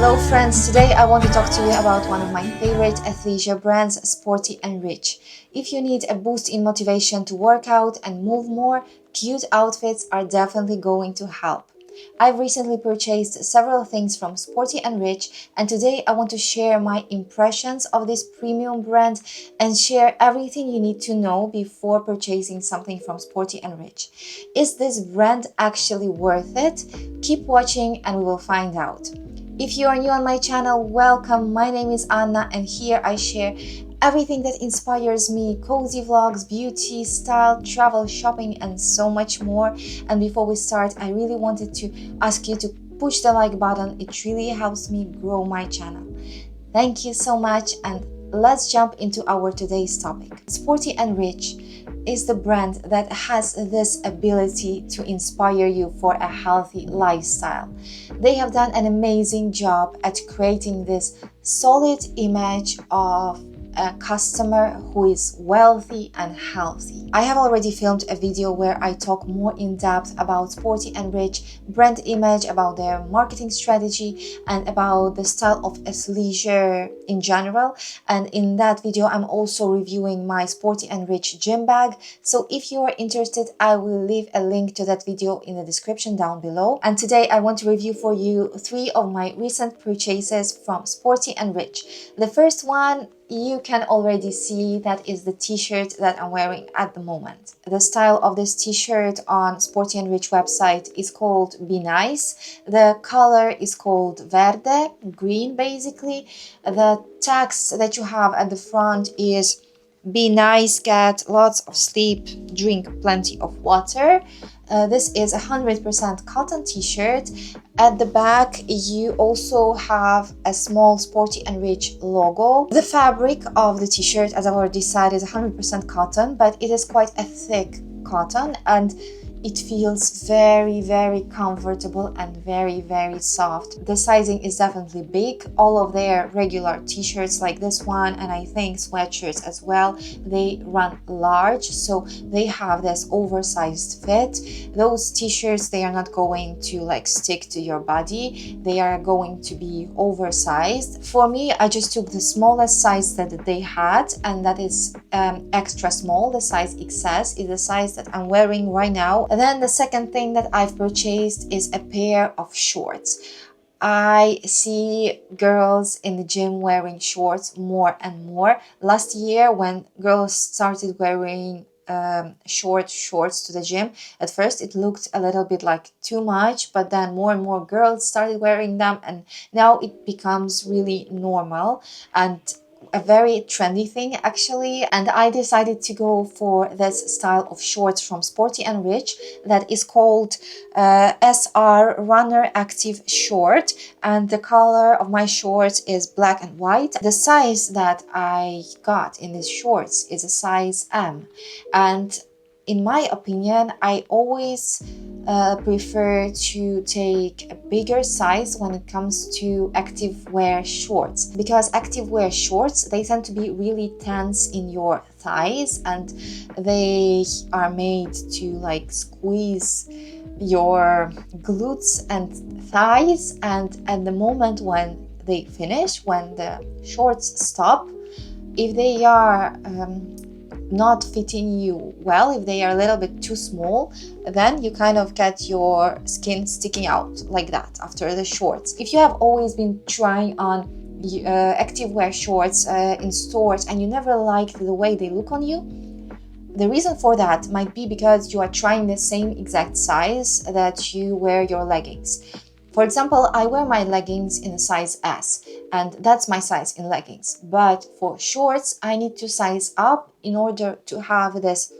Hello friends, today I want to talk to you about one of my favorite athleisure brands, Sporty and Rich. If you need a boost in motivation to work out and move more, cute outfits are definitely going to help. I've recently purchased several things from Sporty and Rich, and today I want to share my impressions of this premium brand and share everything you need to know before purchasing something from Sporty and Rich. Is this brand actually worth it? Keep watching and we will find out. If you are new on my channel, welcome. My name is Anna and here I share everything that inspires me, cozy vlogs, beauty, style, travel, shopping, and so much more. And before we start, I really wanted to ask you to push the like button. It really helps me grow my channel. Thank you so much, and let's jump into our today's topic. Sporty and Rich is the brand that has this ability to inspire you for a healthy lifestyle. They have done an amazing job at creating this solid image of a customer who is wealthy and healthy. I have already filmed a video where I talk more in depth about Sporty and Rich brand image, about their marketing strategy, and about the style of athleisure in general. And in that video, I'm also reviewing my Sporty and Rich gym bag. So if you are interested, I will leave a link to that video in the description down below. And today I want to review for you 3 of my recent purchases from Sporty and Rich. The first one, you can already see, that is the t-shirt that I'm wearing at the moment. The style of this t-shirt on Sporty and Rich website is called Be Nice. The color is called Verde, green basically. The text that you have at the front is Be nice, get lots of sleep, drink plenty of water. This is a 100% cotton t-shirt. At the back, you also have a small Sporty and Rich logo. The fabric of the t-shirt, as I've already said, is 100% cotton, but it is quite a thick cotton and it feels very comfortable and very soft. The sizing is definitely big. All of their regular t-shirts like this one, and I think sweatshirts as well, they run large, so they have this oversized fit. Those t-shirts, they are not going to like stick to your body, they are going to be oversized. For me, I just took the smallest size that they had, and that is extra small. The size XS is the size that I'm wearing right now. And then the second thing that I've purchased is a pair of shorts. I see girls in the gym wearing shorts more and more. Last year, when girls started wearing short shorts to the gym, at first it looked a little bit like too much, but then more and more girls started wearing them, and now it becomes really normal and a very trendy thing actually. And I decided to go for this style of shorts from Sporty and Rich that is called SR Runner Active Short, and the color of my shorts is black and white. The size that I got in these shorts is a size M, and in my opinion, I always prefer to take a bigger size when it comes to activewear shorts, because activewear shorts, they tend to be really tense in your thighs and they are made to like squeeze your glutes and thighs, and at the moment when they finish, when the shorts stop, if they are not fitting you well, if they are a little bit too small, then you kind of get your skin sticking out like that after the shorts. If you have always been trying on activewear shorts in stores and you never liked the way they look on you, the reason for that might be because you are trying the same exact size that you wear your leggings. For example, I wear my leggings in a size S, and that's my size in leggings. But for shorts, I need to size up in order to have this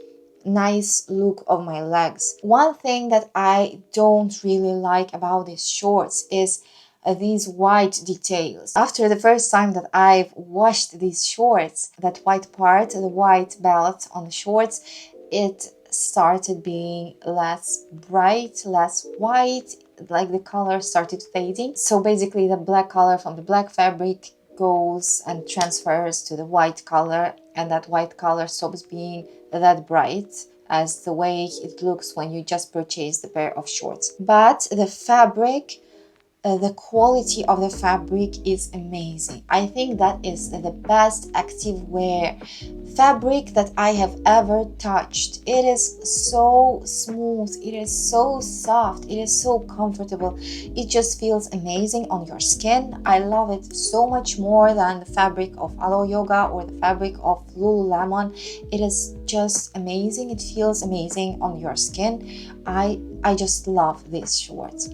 nice look of my legs. One thing that I don't really like about these shorts is these white details. After the first time that I've washed these shorts, that white part, the white belt on the shorts, it started being less bright, less white, like the color started fading. So basically the black color from the black fabric goes and transfers to the white color, and that white color stops being that bright as the way it looks when you just purchase the pair of shorts. But the fabric the quality of the fabric is amazing. I think that is the best activewear fabric that I have ever touched. It is so smooth, it is so soft, it is so comfortable. It just feels amazing on your skin. I love it so much more than the fabric of Alo Yoga or the fabric of Lululemon. It is just amazing. It feels amazing on your skin. I just love these shorts.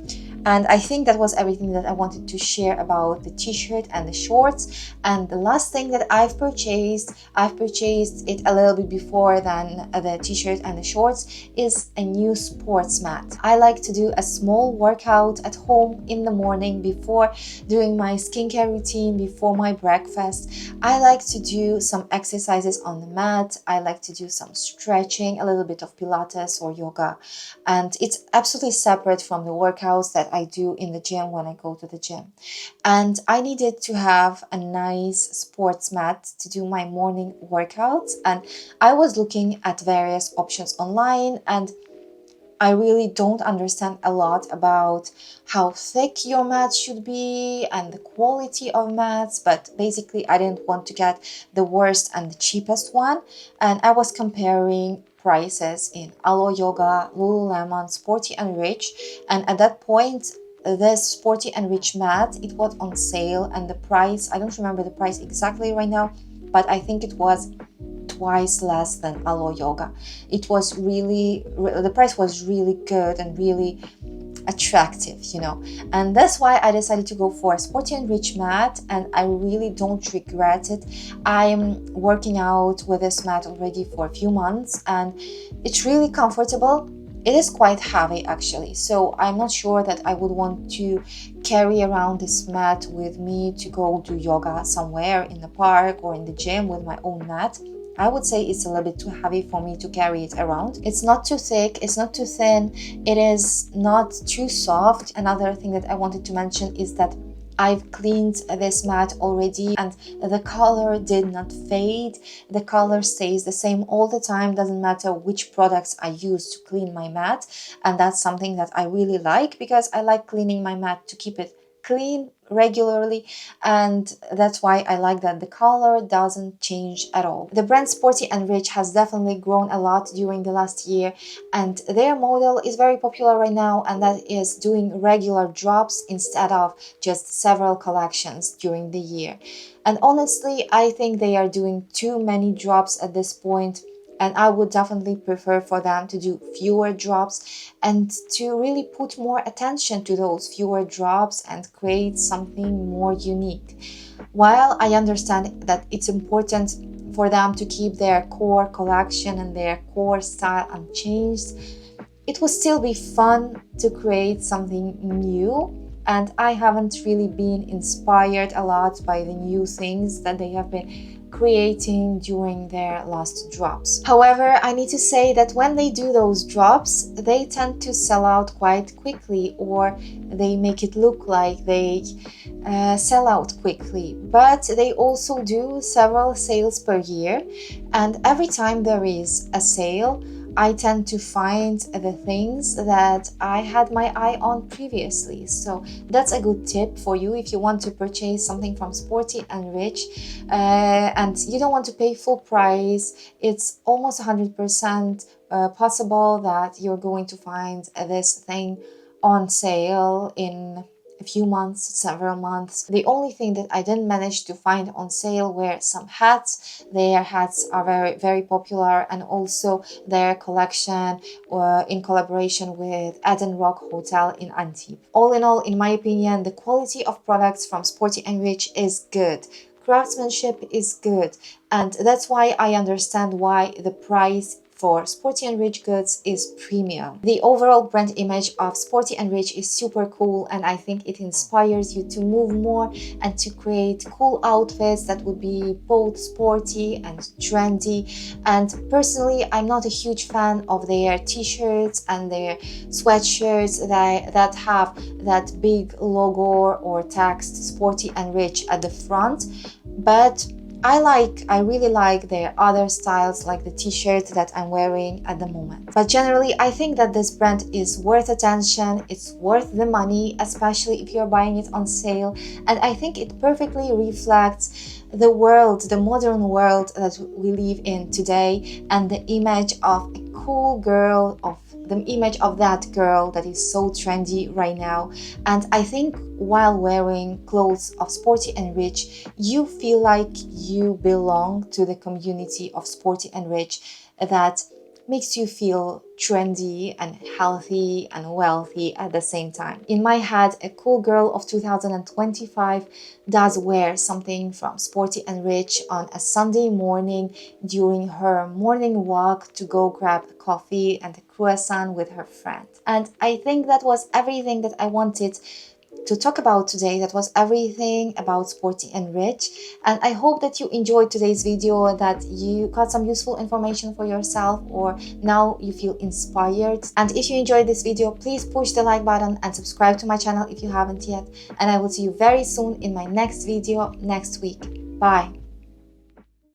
And I think that was everything that I wanted to share about the t-shirt and the shorts. And the last thing that I've purchased it a little bit before than the t-shirt and the shorts, is a new sports mat. I like to do a small workout at home in the morning before doing my skincare routine, before my breakfast. I like to do some exercises on the mat. I like to do some stretching, a little bit of Pilates or yoga. And it's absolutely separate from the workouts that I do in the gym when I go to the gym. And I needed to have a nice sports mat to do my morning workouts. And I was looking at various options online, and I really don't understand a lot about how thick your mat should be and the quality of mats, but basically I didn't want to get the worst and the cheapest one. And I was comparing prices in Alo Yoga, Lululemon, Sporty and Rich, and at that point this Sporty and Rich mat, it was on sale, and the price, I don't remember the price exactly right now, but I think it was twice less than Alo Yoga. It was really, the price was really good and really attractive, you know, and that's why I decided to go for a Sporty and Rich mat, and I really don't regret it. I'm working out with this mat already for a few months, and it's really comfortable. It is quite heavy actually, so I'm not sure that I would want to carry around this mat with me to go do yoga somewhere in the park or in the gym with my own mat. I would say it's a little bit too heavy for me to carry it around. It's not too thick, it's not too thin, it is not too soft. Another thing that I wanted to mention is that I've cleaned this mat already, and the color did not fade. The color stays the same all the time, doesn't matter which products I use to clean my mat. And that's something that I really like, because I like cleaning my mat to keep it clean regularly, and that's why I like that the color doesn't change at all. The brand Sporty and Rich has definitely grown a lot during the last year, and their model is very popular right now, and that is doing regular drops instead of just several collections during the year. And honestly, I think they are doing too many drops at this point, and I would definitely prefer for them to do fewer drops and to really put more attention to those fewer drops and create something more unique. While I understand that it's important for them to keep their core collection and their core style unchanged, it would still be fun to create something new. And I haven't really been inspired a lot by the new things that they have been creating during their last drops. However, I need to say that when they do those drops, they tend to sell out quite quickly, or they make it look like they sell out quickly. But they also do several sales per year, and every time there is a sale, I tend to find the things that I had my eye on previously. So that's a good tip for you if you want to purchase something from Sporty and Rich and you don't want to pay full price. It's almost 100% possible that you're going to find this thing on sale in a few months, several months. The only thing that I didn't manage to find on sale were some hats. Their hats are very, very popular, and also their collection in collaboration with Eden Rock Hotel in Antibes. All in all, in my opinion, the quality of products from Sporty and Rich is good. Craftsmanship is good, and that's why I understand why the price for Sporty and Rich goods is premium. The overall brand image of Sporty and Rich is super cool, and I think it inspires you to move more and to create cool outfits that would be both sporty and trendy. And personally, I'm not a huge fan of their t-shirts and their sweatshirts that have that big logo or text Sporty and Rich at the front, but I really like their other styles, like the t-shirt that I'm wearing at the moment. But generally, I think that this brand is worth attention, it's worth the money, especially if you're buying it on sale. And I think it perfectly reflects the world, the modern world that we live in today, and the image of a cool girl, of the image of that girl that is so trendy right now. And I think while wearing clothes of Sporty and Rich, you feel like you belong to the community of Sporty and Rich that makes you feel trendy and healthy and wealthy at the same time. In my head, a cool girl of 2025 does wear something from Sporty and Rich on a Sunday morning during her morning walk to go grab a coffee and a croissant with her friend. And I think that was everything that I wanted to talk about today. That was everything about Sporty and Rich, and I hope that you enjoyed today's video, that you got some useful information for yourself, or now you feel inspired. And if you enjoyed this video, please push the like button and subscribe to my channel if you haven't yet, and I will see you very soon in my next video next week. Bye.